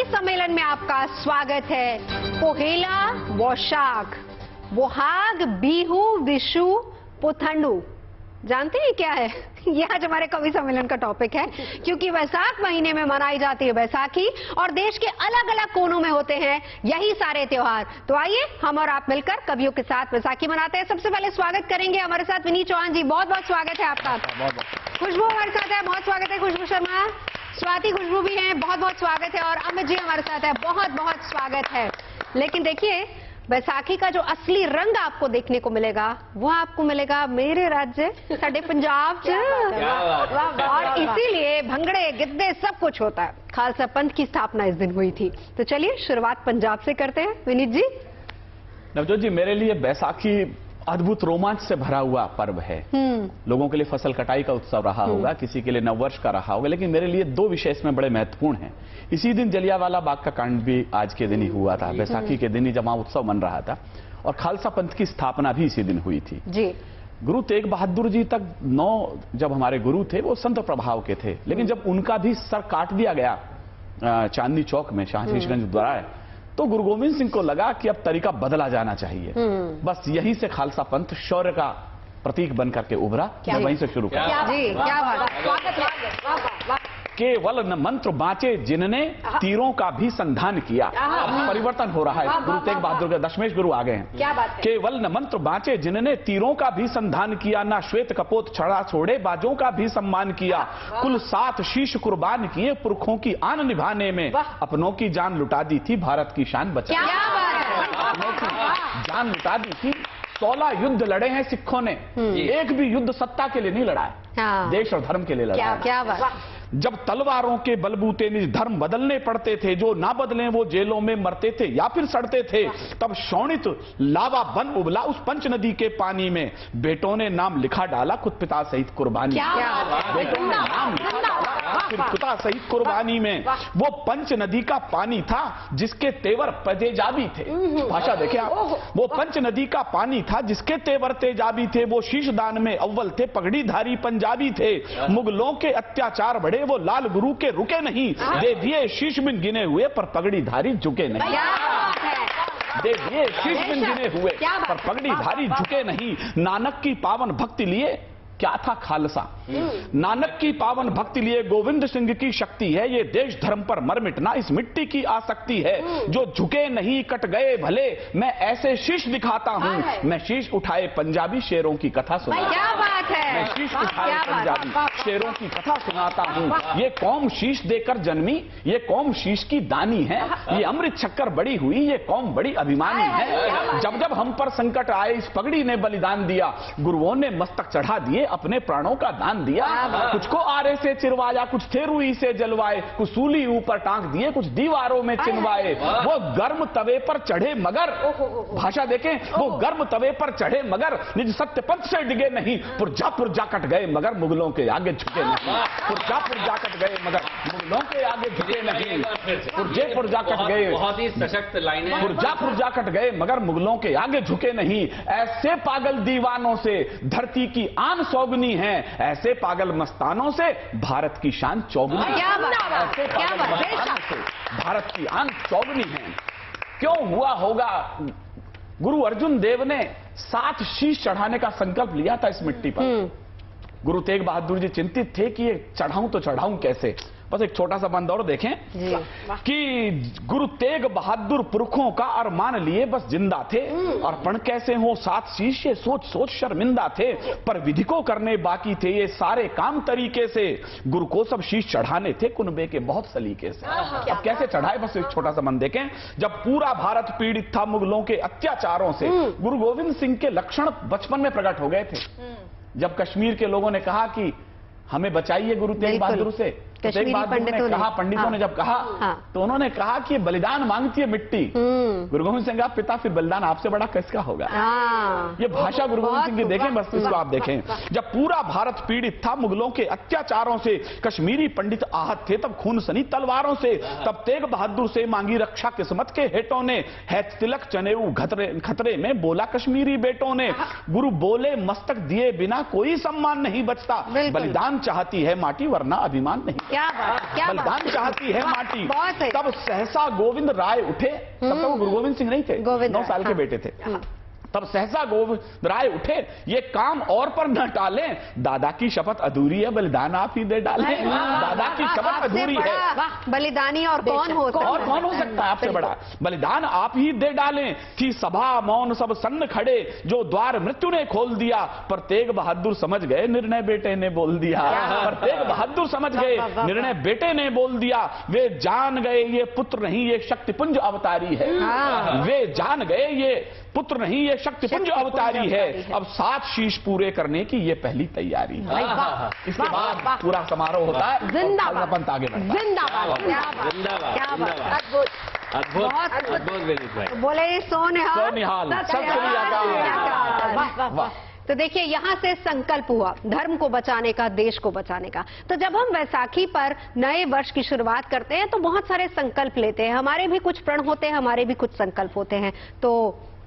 कवि सम्मेलन में आपका स्वागत है। पोहेला, वैशाख, बोहाग, बीहू, विशु, पुथंडू, जानते हैं क्या है? ये आज हमारे कवि सम्मेलन का टॉपिक है, क्योंकि वैशाख महीने में मनाई जाती है बैसाखी और देश के अलग अलग कोनों में होते हैं यही सारे त्योहार। तो आइए हम और आप मिलकर कवियों के साथ बैसाखी मनाते हैं। सबसे पहले स्वागत करेंगे हमारे साथ विनीत चौहान जी, बहुत बहुत स्वागत है आपका। खुशबू हमारे साथ है, बहुत स्वागत है खुशबू शर्मा। स्वाति खुशबू भी है, बहुत बहुत स्वागत है। और अमित जी हमारे साथ है, बहुत बहुत स्वागत है। लेकिन देखिए, बैसाखी का जो असली रंग आपको देखने को मिलेगा वो आपको मिलेगा मेरे राज्य साडे पंजाब च। और इसीलिए भंगड़े, गिद्दे सब कुछ होता है। खालसा पंथ की स्थापना इस दिन हुई थी। तो चलिए शुरुआत पंजाब से करते हैं। विनीत जी। नवजोत जी, मेरे लिए बैसाखी अद्भुत रोमांच से भरा हुआ पर्व है। लोगों के लिए फसल कटाई का उत्सव रहा होगा, किसी के लिए नववर्ष का रहा होगा, लेकिन मेरे लिए दो विषय इसमें बड़े महत्वपूर्ण हैं। इसी दिन जलियांवाला बाग का कांड भी आज के दिन ही हुआ था। बैसाखी के दिन ही जब वहां उत्सव मन रहा था, और खालसा पंथ की स्थापना भी इसी दिन हुई थी जी। गुरु तेग बहादुर जी तक 9 जब हमारे गुरु थे वो संत प्रभाव के थे, लेकिन जब उनका भी सर काट दिया गया चांदनी चौक में शाहशीशगंज द्वारा, तो गुरु गोविंद सिंह को लगा कि अब तरीका बदला जाना चाहिए। बस यहीं से खालसा पंथ शौर्य का प्रतीक बनकर के उभरा। वहीं से शुरू किया। क्या बात। केवल न मंत्र बांचे जिनने तीरों का भी संधान किया। अब परिवर्तन हो रहा है, गुरु तेग बहादुर के दशमेश गुरु आ गए हैं। क्या बात है? केवल न मंत्र बांचे जिनने तीरों का भी संधान किया, ना श्वेत कपोत छड़ा छोड़े बाजों का भी सम्मान किया। कुल 7 शीश कुर्बान किए पुरखों की आन निभाने में, अपनों की जान लुटा दी थी भारत की शान बचा। अपनों की जान लुटा दी थी। 16 युद्ध लड़े हैं सिखों ने, एक भी युद्ध सत्ता के लिए नहीं लड़ा है, देश और धर्म के लिए लड़ा है। क्या बात। जब तलवारों के बलबूते निज धर्म बदलने पड़ते थे, जो ना बदले वो जेलों में मरते थे या फिर सड़ते थे, तब शोणित लावा बन उबला उस पंच नदी के पानी में, बेटों ने नाम लिखा डाला खुद पिता सहित कुर्बानी। बेटों ने नाम लिखा डाला खुद पिता सहित कुर्बानी में। वो पंच नदी का पानी था जिसके तेवर तेजाबी थे। भाषा देखें आप, वो पंच नदी का पानी था जिसके तेवर तेजाबी थे। वो शीशदान में अव्वल थे, पगड़ीधारी पंजाबी थे। मुगलों के अत्याचार बढ़े, वो लाल गुरु के रुके नहीं। दे दिए शीश बिन गिने हुए पर पगड़ीधारी झुके नहीं। दे दिए शीश बिन गिने हुए पर पगड़ीधारी झुके नहीं। नानक की पावन भक्ति लिए क्या था खालसा, नानक की पावन भक्ति लिए गोविंद सिंह की शक्ति है। ये देश धर्म पर मर मिटना इस मिट्टी की आसक्ति है। जो झुके नहीं कट गए भले, मैं ऐसे शीश दिखाता हूँ। मैं शीश उठाए पंजाबी शेरों की कथा सुनाता हूँ। क्या बात है? मैं शीश उठाए पंजाबी शेरों की कथा सुनाता हूँ। ये कौम शीश देकर जन्मी, ये कौम शीश की दानी है। ये अमृत छक्कर बड़ी हुई, ये कौम बड़ी अभिमानी है। जब जब हम पर संकट आए इस पगड़ी ने बलिदान दिया। गुरुओं ने मस्तक चढ़ा दिए, अपने प्राणों का दान दिया। कुछ को आरे से चिरवाया, कुछ थे रुई से जलवाए, कुछ सूली ऊपर टांग दिए, कुछ दीवारों में चिनवाए। वो गर्म तवे पर चढ़े मगर, भाषा देखें, वो गर्म तवे पर चढ़े मगर निज सत्य पथ से डिगे नहीं। पुरजा कट गए मगर मुगलों के आगे झुके नहीं। पुरजा कट गए मगर मुगलों के आगे झुके नहीं। पुरजा कट गए, बहुत ही सशक्त लाइन है। पुरजा कट गए मगर मुगलों के आगे झुके नहीं। ऐसे पागल दीवानों से धरती की आन चौगनी है, ऐसे पागल मस्तानों से भारत की शान चौगनी। ऐसे पागल मस्तानों से भारत की आन चौगनी है। क्यों हुआ होगा? गुरु अर्जुन देव ने 7 शीश चढ़ाने का संकल्प लिया था इस मिट्टी पर। गुरु तेग बहादुर जी चिंतित थे कि ये चढ़ाऊं तो चढ़ाऊं कैसे। बस एक छोटा सा बंद और देखें कि गुरु तेग बहादुर पुरखों का अरमान लिए बस जिंदा थे। अर्पण कैसे हो 7 शीश, ये सोच सोच शर्मिंदा थे। पर विधि को करने बाकी थे ये सारे काम तरीके से। गुरु को सब शीश चढ़ाने थे कुनबे के बहुत सलीके से। अब कैसे चढ़ाए, बस एक छोटा सा बंद देखें। जब पूरा भारत पीड़ित था मुगलों के अत्याचारों से, गुरु गोविंद सिंह के लक्षण बचपन में प्रकट हो गए थे। जब कश्मीर के लोगों ने कहा कि हमें बचाइए गुरु तेग बहादुर से, तेग बहादुर ने कहा, पंडितों ने जब कहा, तो उन्होंने कहा कि बलिदान मांगती है मिट्टी। गुरु गोविंद सिंह का पिता, फिर बलिदान आपसे बड़ा किसका होगा। ये भाषा गुरु गोविंद सिंह की देखें, बस इसको आप देखें। जब पूरा भारत पीड़ित था मुगलों के अत्याचारों से, कश्मीरी पंडित आहत थे तब खून सनी तलवारों से। तब तेग बहादुर से मांगी रक्षा किस्मत के हेटों ने, है तिलक चनेऊ खतरे में बोला कश्मीरी बेटों ने। गुरु बोले मस्तक दिए बिना कोई सम्मान नहीं बचता, बलिदान चाहती है माटी वरना अभिमान नहीं। क्या बात, क्या बात। बलिदान चाहती है माटी। बहुत सही। तब सहसा गोविंद राय उठे, तब तक वो गुरु गोविंद सिंह नहीं थे, 9 साल के बेटे थे। तब सहसा गोविंद राय उठे, ये काम और पर न टालें, दादा की शपथ अधूरी है, बलिदान आप ही दे डालें। दादा की शपथ अधूरी है, बलिदानी और कौन हो सकता है? और कौन हो सकता है आपसे बड़ा? बलिदान आप ही दे डालें। थी सभा मौन सब सन्न खड़े, जो द्वार मृत्यु ने खोल दिया, पर तेग बहादुर समझ गए निर्णय बेटे ने बोल दिया। पर तेग बहादुर समझ गए निर्णय बेटे ने बोल दिया। वे जान गए ये पुत्र नहीं ये शक्तिपुंज अवतारी है। वे जान गए ये पुत्र नहीं ये शक्तिपुंज अवतारी है। अब 7 शीश पूरे करने की ये पहली तैयारी है। इसके बाद पूरा समारोह होता है। जिंदाबाद, आगे बढ़ता है। जिंदाबाद, क्या बात, क्या बात, अद्भुत, अद्भुत, बहुत अद्भुत विनीत भाई। बोले सोनिहाल, सोनिहाल, सत श्री अकाल। वाह, वाह। तो देखिए, यहाँ से संकल्प हुआ धर्म को बचाने का, देश को बचाने का। तो जब हम वैसाखी पर नए वर्ष की शुरुआत करते हैं तो बहुत सारे संकल्प लेते हैं। हमारे भी कुछ प्रण होते हैं, हमारे भी कुछ संकल्प होते हैं। तो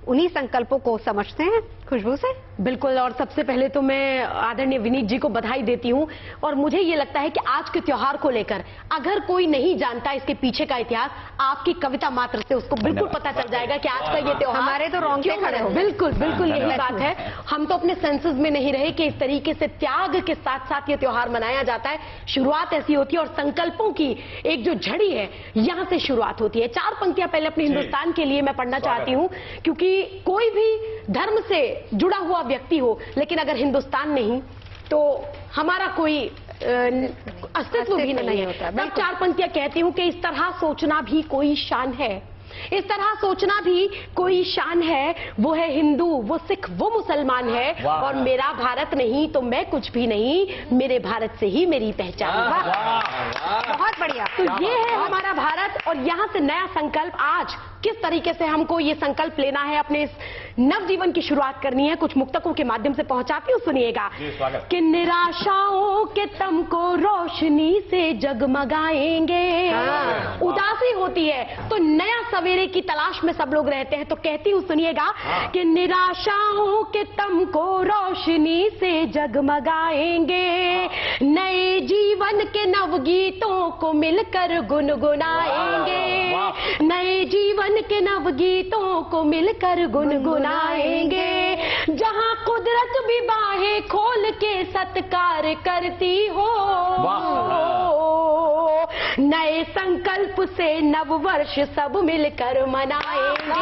उन्हीं संकल्पों को समझते हैं खुशबू से। बिल्कुल, और सबसे पहले तो मैं आदरणीय विनीत जी को बधाई देती हूँ। और मुझे ये लगता है कि आज के त्योहार को लेकर अगर कोई नहीं जानता इसके पीछे का इतिहास, आपकी कविता मात्र से उसको बिल्कुल पता चल जाएगा कि आज का ये त्योहार हमारे तो रोंगटे खड़े हो। बिल्कुल बिल्कुल यही बात है। हम तो अपने सेंसेस में नहीं रहे कि इस तरीके से त्याग के साथ साथ ये त्योहार मनाया जाता है। शुरुआत ऐसी होती है और संकल्पों की एक जो झड़ी है यहाँ से शुरुआत होती है। 4 पंक्तियां पहले अपने हिंदुस्तान के लिए मैं पढ़ना चाहती हूँ, क्योंकि कोई भी धर्म से जुड़ा हुआ व्यक्ति हो, लेकिन अगर हिंदुस्तान नहीं तो हमारा कोई अस्तित्व भी नहीं होता। मैं 4 पंक्तियां कहती हूँ कि इस तरह सोचना भी कोई शान है, इस तरह सोचना भी कोई शान है। वो है हिंदू, वो सिख, वो मुसलमान है, और मेरा भारत नहीं तो मैं कुछ भी नहीं, मेरे भारत से ही मेरी पहचान। बहुत बढ़िया। तो ये है हमारा भारत। और यहाँ से नया संकल्प, आज किस तरीके से हमको ये संकल्प लेना है, अपने इस नवजीवन की शुरुआत करनी है, कुछ मुक्तकों के माध्यम से पहुंचाती हूँ, सुनिएगा। कि निराशाओं के तम को रोशनी से जगमगाएंगे। उदासी होती है तो नया सवेरे की तलाश में सब लोग रहते हैं, तो कहती हूँ सुनिएगा कि निराशाओं के तम को रोशनी से जगमगाएंगे, नए जीवन के नवगीतों को मिलकर गुनगुनाएंगे, नए जीवन के नवगीतों को मिलकर गुनगुनाएंगे, जहां कुदरत भी बाहें खोल के सत्कार करती हो, नए संकल्प से नववर्ष सब मिलकर मनाएंगे,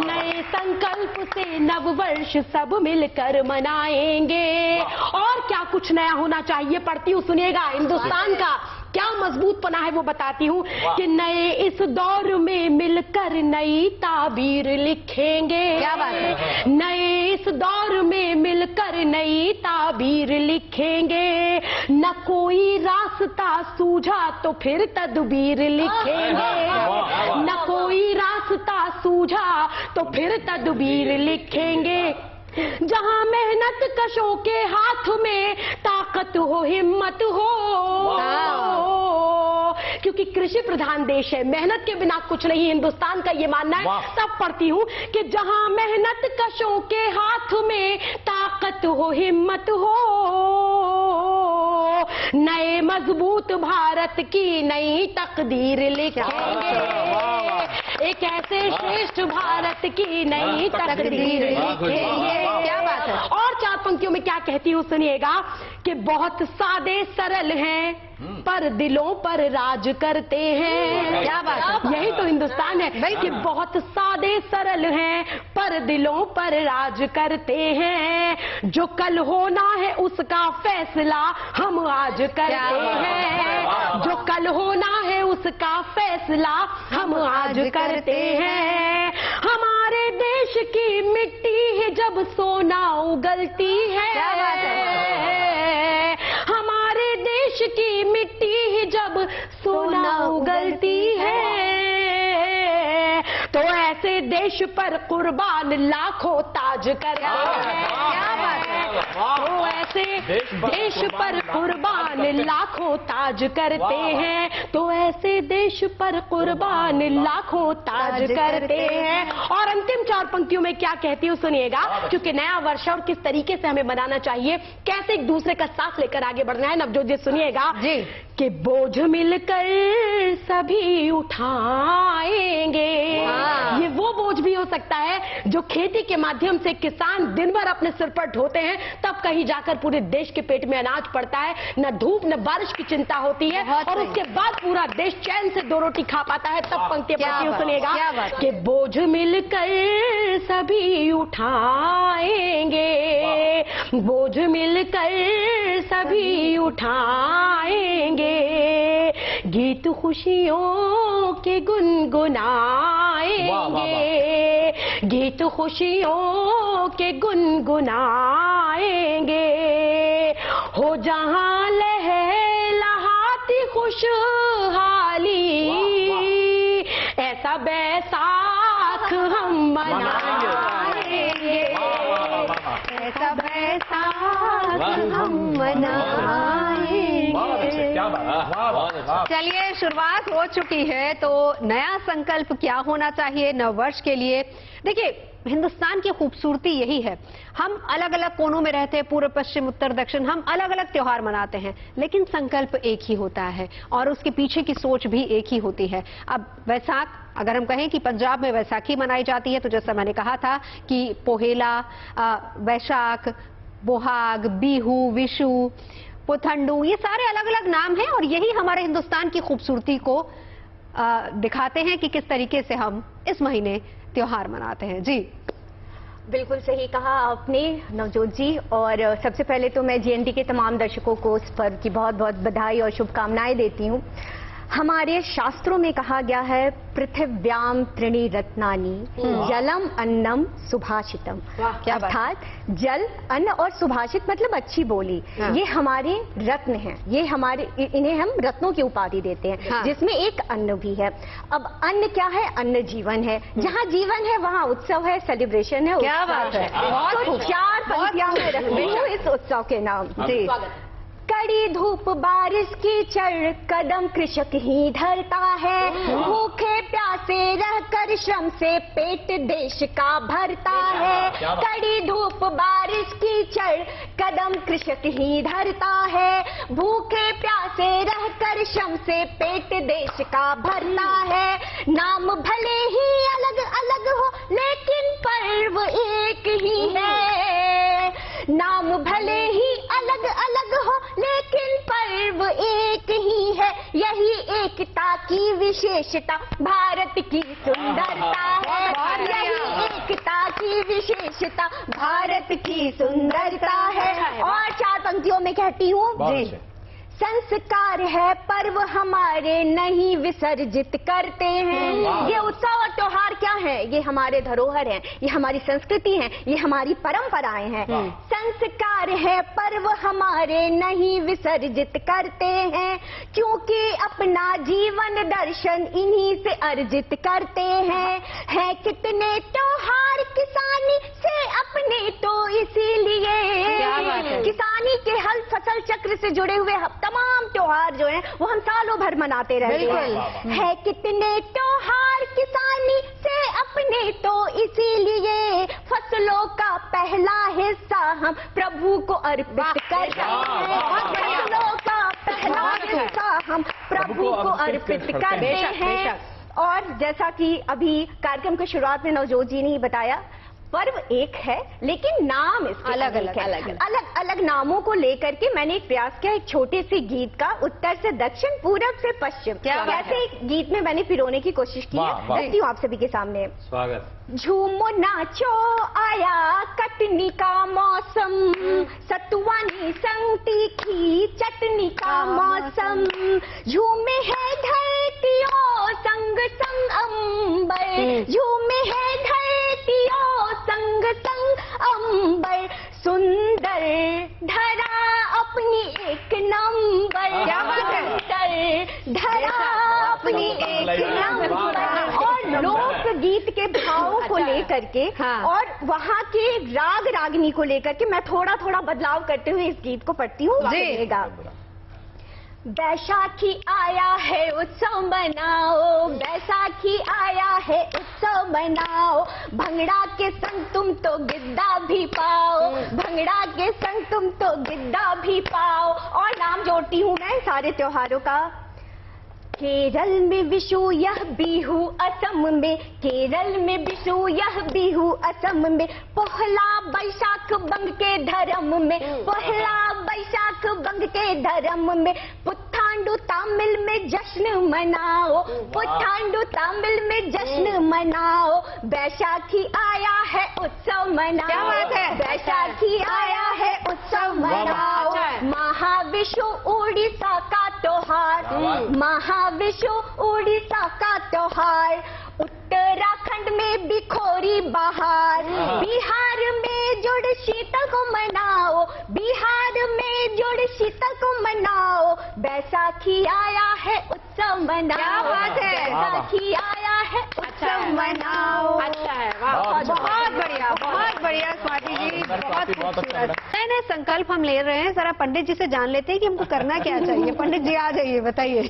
नए संकल्प से नववर्ष सब मिलकर मनाएंगे। और क्या कुछ नया होना चाहिए, पढ़ती हूँ सुनिएगा। हिंदुस्तान का क्या मजबूत पना है वो बताती हूँ कि नए इस दौर में मिलकर नई ताबीर लिखेंगे। क्या बात है। नए इस दौर में मिलकर नई ताबीर लिखेंगे, न कोई रास्ता सूझा तो फिर तदबीर लिखेंगे, न कोई रास्ता सूझा तो फिर तदबीर लिखेंगे, जहां मेहनत कशों के हाथ में ताकत हो, हिम्मत हो, क्योंकि कृषि प्रधान देश है, मेहनत के बिना कुछ नहीं, हिंदुस्तान का ये मानना है। तब पढ़ती हूँ कि जहां मेहनत कशों के हाथ में ताकत हो, हिम्मत हो, नए मजबूत भारत की नई तकदीर लिखेंगे, एक ऐसे श्रेष्ठ भारत की नई तकदीर लिखेंगे। क्या बात है। और 4 पंक्तियों में क्या कहती हूँ सुनिएगा कि बहुत सादे सरल हैं पर दिलों पर राज करते हैं। क्या बात है। यही तो हिंदुस्तान है भाई, कि बहुत सादे सरल हैं पर दिलों पर राज करते हैं, जो कल होना है उसका फैसला हम आज करते हैं, जो कल होना है उसका फैसला हम आज करते हैं, हमारे देश की मिट्टी है जब सोना उगलती है, क्या बात है। हमारे देश की मिट्टी ही जब सोना उगलती है, तो ऐसे देश पर कुर्बान लाखों ताज करते हैं। क्या बात है। तो ऐसे देश पर कुर्बान लाखों ताज करते हैं, तो ऐसे देश पर कुर्बान लाखों ताज करते हैं। और अंतिम 4 पंक्तियों में क्या कहती हूँ सुनिएगा, क्योंकि नया वर्ष और किस तरीके से हमें मनाना चाहिए, कैसे एक दूसरे का साथ लेकर आगे बढ़ना है। नवजोत जी सुनिएगा जी कि बोझ मिलकर सभी उठाएंगे। ये वो बोझ भी हो सकता है जो खेती के माध्यम से किसान दिन भर अपने सिर पर ढोते हैं, तब कहीं जाकर पूरे देश के पेट में अनाज पड़ता है, न धूप न बारिश की चिंता होती है, और उसके बाद पूरा देश चैन से 2 रोटी खा पाता है। तब पंक्ति सुनिएगा कि बोझ मिलकर सभी उठाएंगे, बोझ मिलकर सभी उठाएंगे, गीत खुशियों के गुनगुनाएंगे, गीत खुशियों के गुनगुनाएंगे, हो जहां लहलहाती खुशहाली, ऐसा बैसाख हम मनाएंगे, ऐसा बैसाख हम मनाएंगे। चलिए, शुरुआत हो चुकी है, तो नया संकल्प क्या होना चाहिए नव वर्ष के लिए? देखिए, हिंदुस्तान की खूबसूरती यही है, हम अलग अलग कोनों में रहते हैं, पूर्व पश्चिम उत्तर दक्षिण, हम अलग अलग त्योहार मनाते हैं, लेकिन संकल्प एक ही होता है और उसके पीछे की सोच भी एक ही होती है। अब वैसाख, अगर हम कहें कि पंजाब में वैसाखी मनाई जाती है, तो जैसा मैंने कहा था कि पोहेला, वैशाख, बोहाग, बीहू, विशु, पुथंडू, ये सारे अलग अलग नाम हैं और यही हमारे हिंदुस्तान की खूबसूरती को दिखाते हैं कि किस तरीके से हम इस महीने त्योहार मनाते हैं। जी बिल्कुल सही कहा आपने नवजोत जी, और सबसे पहले तो मैं जीएनटी के तमाम दर्शकों को इस पर्व की बहुत बहुत बधाई और शुभकामनाएं देती हूँ। हमारे शास्त्रों में कहा गया है, पृथिव्याम त्रीणि रत्नानि जलम अन्नम सुभाषितम, अर्थात जल, अन्न और सुभाषित मतलब अच्छी बोली। ये हमारे रत्न हैं, ये हमारे, इन्हें हम रत्नों की उपाधि देते हैं, जिसमें एक अन्न भी है। अब अन्न क्या है? अन्न जीवन है, जहाँ जीवन है वहाँ उत्सव है, सेलिब्रेशन है, क्या बात है। तो 4 पंक्तियां में रखते हैं इस उत्सव के नाम। जी, कड़ी धूप बारिश कीचड़ कदम कृषक ही धरता है, भूखे प्यासे रहकर श्रम से पेट देश का भरता है। कड़ी धूप बारिश कीचड़ कदम कृषक ही धरता है, भूखे प्यासे रहकर श्रम से पेट देश का भरता है। नाम भले ही अलग अलग हो लेकिन पर्व एक ही है, नाम भले ही अलग अलग हो लेकिन पर्व एक ही है। यही एकता की विशेषता भारत की सुंदरता है, यही एकता की विशेषता भारत की सुंदरता है। और 4 पंक्तियों में कहती हूँ जी, संस्कार है पर्व हमारे नहीं विसर्जित करते हैं। ये उत्सव और त्योहार क्या है? ये हमारे धरोहर हैं, ये हमारी संस्कृति है, ये हमारी परंपराएं हैं। संस्कार है पर्व हमारे नहीं विसर्जित करते हैं, क्योंकि अपना जीवन दर्शन इन्हीं से अर्जित करते हैं। है कितने त्योहार किसानी से अपने तो इसीलिए, किसानी के हल फसल चक्र से जुड़े हुए तमाम त्योहार जो हैं वो हम सालों भर मनाते रहते हैं। है कितने त्योहार किसानी से अपने तो इसीलिए, फसलों का पहला हिस्सा हम प्रभु को अर्पित करते हैं, फसलों का पहला हिस्सा हम प्रभु को अर्पित करते हैं। और जैसा कि अभी कार्यक्रम की शुरुआत में नवजोत जी ने ही बताया, पर्व एक है लेकिन नाम इसके अलग अलग नामों को लेकर के मैंने एक प्रयास किया, एक छोटे से गीत का, उत्तर से दक्षिण, पूरब से पश्चिम, कैसे एक गीत में मैंने पिरोने की कोशिश की है। रखती हूँ आप सभी के सामने। स्वागत। झूमो नाचो आया कटनी का मौसम, सतुआनी संग तीखी चटनी का मौसम, झूमे है धरतियों संग संग अंबर, झूमे है धरतियों संग संग अंबर, सुंदर धरा अपनी एक नंबर, सुंदर धरा अपनी एक नंबर। और है लोकगीत के भावों को लेकर के और वहाँ के राग रागनी को लेकर के मैं थोड़ा थोड़ा बदलाव करते हुए इस गीत को पढ़ती हूँ। बैसाखी आया है उत्सव मनाओ, बैसाखी आया है उत्सव मनाओ, भंगड़ा के संग तुम तो गिद्दा भी पाओ, भंगड़ा के संग तुम तो गिद्दा भी पाओ। और नाम जोड़ती हूँ मैं सारे त्योहारों का। केरल में विशु यह बिहू असम में, केरल में विशु यह बिहू असम में, पहला बैसाख बंग के धर्म में, पहला बैसाख बंग के धर्म में, पुत्थांडु तमिल में जश्न मनाओ, पुत्थांडु तमिल में जश्न मनाओ, बैसाखी आया है उत्सव मनाओ। क्या बात है? बैसाखी आया है उत्सव मनाओ, महाविशु उड़ीसा का त्योहार, महाविशु उड़ीसा का त्योहार, उत्तराखंड में बिखोरी बहार, बिहार में जुड़ शीतल को मनाओ, बिहार में जुड़ शीतल को मनाओ, बैसाखी आया है उत्सव मनाओ। क्या बात है? बैसाखी आया है उत्सव मनाओ। अच्छा है, बहुत बढ़िया, बहुत बढ़िया स्वाति जी, बहुत खूबसूरत। नए नए संकल्प हम ले रहे हैं, जरा पंडित जी से जान लेते हैं कि हमको करना क्या चाहिए। पंडित जी आ जाइए, बताइए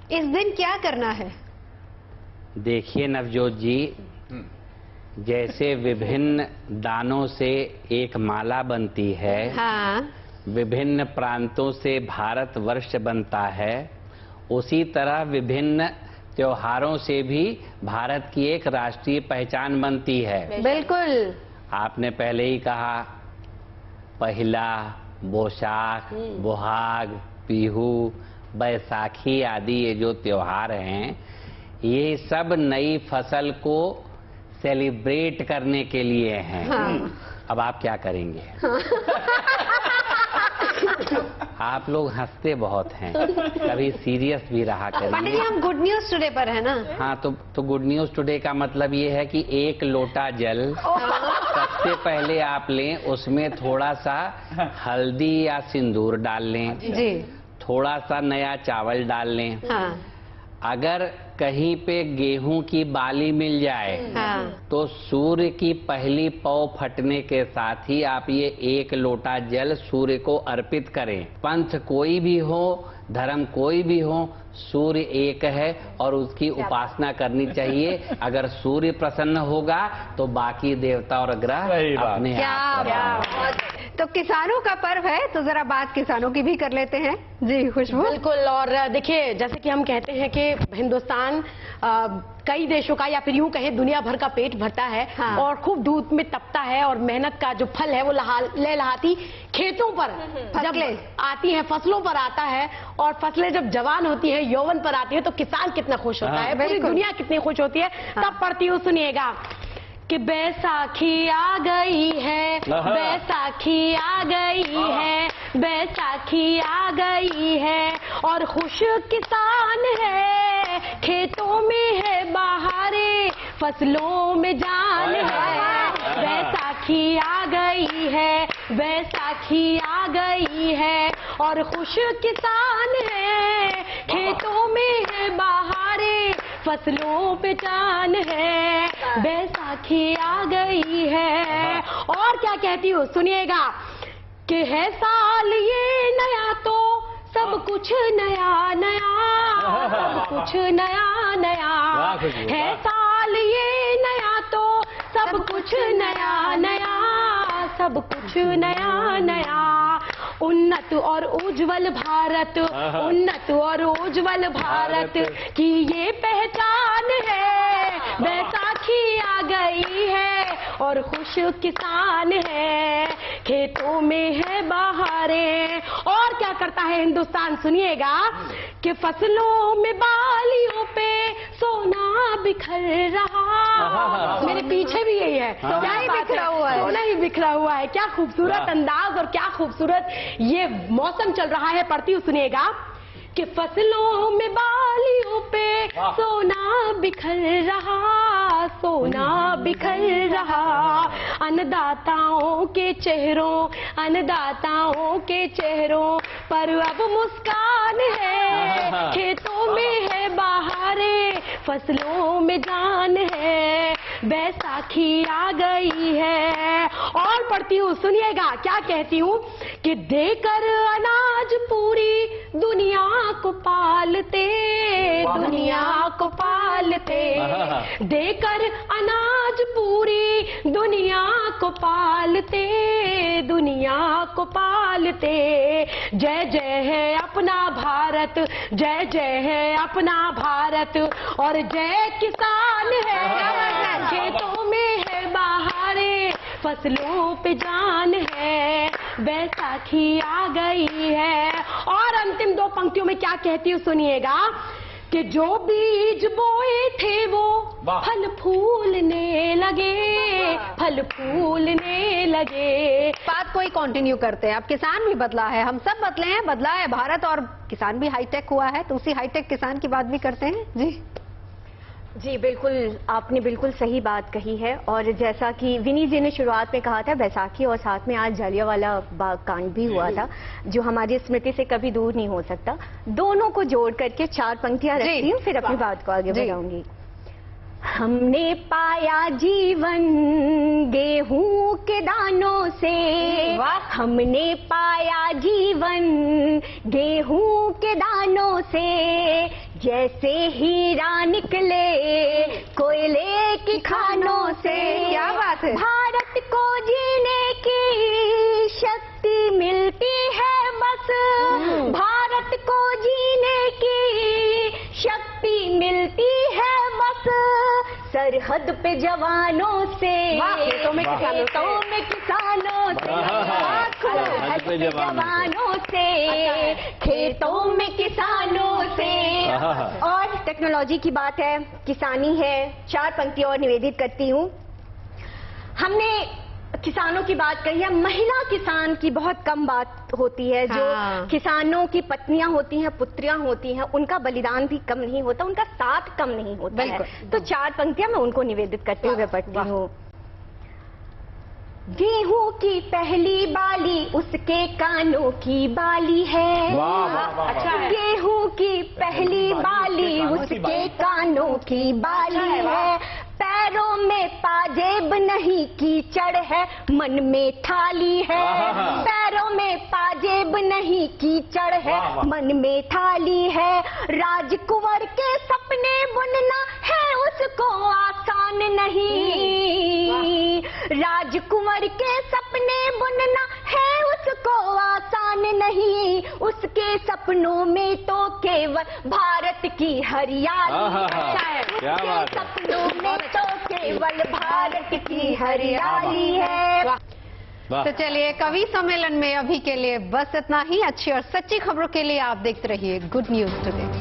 इस दिन क्या करना है। देखिए नवजोत जी, जैसे विभिन्न दानों से एक माला बनती है, हाँ, विभिन्न प्रांतों से भारतवर्ष बनता है, उसी तरह विभिन्न त्योहारों से भी भारत की एक राष्ट्रीय पहचान बनती है। बिल्कुल। आपने पहले ही कहा, पहला, बोशाख, बोहाग, बिहू, बैसाखी आदि ये जो त्योहार हैं, ये सब नई फसल को सेलिब्रेट करने के लिए हैं। हाँ। अब आप क्या करेंगे? आप लोग हंसते बहुत हैं, कभी सीरियस भी रहा पंडित जी करिए। हम गुड न्यूज टुडे पर है ना। हाँ, तो गुड न्यूज टुडे का मतलब ये है कि एक लोटा जल सबसे पहले आप लें, उसमें थोड़ा सा हल्दी या सिंदूर डाल लें, जी, थोड़ा सा नया चावल डाल लें। हाँ, अगर कहीं पे गेहूं की बाली मिल जाए, हाँ, तो सूर्य की पहली पौ फटने के साथ ही आप ये एक लोटा जल सूर्य को अर्पित करें। पंथ कोई भी हो, धर्म कोई भी हो, सूर्य एक है और उसकी उपासना करनी चाहिए। अगर सूर्य प्रसन्न होगा तो बाकी देवता और ग्रह अपने क्या आप बात। तो किसानों का पर्व है, तो जरा बात किसानों की भी कर लेते हैं। जी खुशबू। बिल्कुल। और देखिए, जैसे कि हम कहते हैं कि हिंदुस्तान कई देशों का या फिर यूं कहें दुनिया भर का पेट भरता है, हाँ। और खूब धूप में तपता है, और मेहनत का जो फल है वो लहलहाती खेतों पर जब आती है, फसलों पर आता है, और फसलें जब जवान होती है, यौवन पर आती है, तो किसान कितना खुश होता है, पूरी दुनिया कितनी खुश होती है। तब पढ़ती हूँ, सुनिएगा कि बैसाखी आ गई है, बैसाखी आ गई है, बैसाखी आ गई है, और खुश किसान है, खेतों में है बहारे, फसलों में जान है। बैसाखी आ गई है, बैसाखी आ गई है, और खुश किसान है, खेतों में है बहारे, फसलों पे जान है। बैसाखी आ गई है। और क्या कहती हूँ, सुनिएगा कि है साल ये नया, तो सब कुछ नया नया, सब कुछ नया नया है। साल ये नया, तो सब कुछ नया नया, सब कुछ नया नया। उन्नत और उज्जवल भारत, उन्नत और उज्जवल भारत की ये पहचान है। बैसाखी आ गई है और खुश किसान है, खेतों में है बहारें। और क्या करता है हिंदुस्तान, सुनिएगा कि फसलों में बालियों पे सोना बिखर रहा। मेरे पीछे भी यही है, क्या ही बिखरा हुआ है, सोना ही बिखरा हुआ है। क्या खूबसूरत अंदाज और क्या खूबसूरत ये मौसम चल रहा है। पढ़ती हूँ, सुनिएगा कि फसलों में बालियों पे सोना बिखर रहा, सोना बिखर रहा। अन्नदाताओं के चेहरों, अन्नदाताओं के चेहरों पर अब मुस्कान है, खेतों में है बहारें, फसलों में जान है, बैसाखी आ गई है। और पढ़ती हूँ, सुनिएगा क्या कहती हूँ कि देकर अनाज पूरी दुनिया को पालते, दुनिया को पालते, देकर अनाज पूरी दुनिया को पालते, दुनिया को पालते। जय जय है अपना भारत, जय जय है अपना भारत, और जय किसान है, खेतों में है बहारे, फसलों पे जान है, बैसाखी आ गई है। और अंतिम दो पंक्तियों में क्या कहती हूँ सुनिएगा कि जो बीज बोए थे वो फल फूलने लगे, फल फूलने लगे। बात कोई कंटिन्यू करते हैं। अब किसान भी बदला है, हम सब बदले हैं, बदला है भारत और किसान भी हाईटेक हुआ है, तो उसी हाईटेक किसान की बात भी करते हैं। जी जी बिल्कुल, आपने बिल्कुल सही बात कही है। और जैसा कि विनी जी ने शुरुआत में कहा था, बैसाखी और साथ में आज जलियांवाला बाग कांड भी हुआ था, जो हमारी स्मृति से कभी दूर नहीं हो सकता। दोनों को जोड़ करके चार पंक्तियां रखती हूँ, फिर अपनी बात को आगे बढ़ाऊंगी। हमने पाया जीवन गेहूं के दानों से, हमने पाया जीवन गेहूं के दानों से, जैसे हीरा निकले कोयले की खानों से। क्या बात है। भारत को जीने की शक्ति मिलती है बस, भारत को जीने की शक्ति मिलती है बस, सरहद पे जवानों से, खेतों में किसानों से, सरहद पे जवानों से, खेतों में किसानों से। और टेक्नोलॉजी की बात है, किसानी है, चार पंक्तियां और निवेदित करती हूँ। हमने किसानों की बात कही है, महिला किसान की बहुत कम बात होती है। जो किसानों की पत्नियां होती हैं, पुत्रियां होती हैं, उनका बलिदान भी कम नहीं होता, उनका साथ कम नहीं होता है। तो चार पंक्तियां मैं उनको निवेदित करते हुए पढ़ती हूँ। गेहूं की पहली बाली उसके कानों की बाली है। अच्छा, गेहूं की पहली बाली उसके कानों की बाली है, पैरों में पाजेब नहीं कीचड़ है, मन में थाली है, पैरों में पाजेब नहीं कीचड़ है, मन में थाली है, राजकुंवर के सपने बुनना है उसको आसान नहीं, राजकुंवर के सपने बुनना है उसको आसान नहीं, उसके सपनों में तो केवल भारत की हरियाली है, उसके सपनों में तो केवल भारत की हरियाली है। तो चलिए, कवि सम्मेलन में अभी के लिए बस इतना ही। अच्छी और सच्ची खबरों के लिए आप देखते रहिए गुड न्यूज टुडे।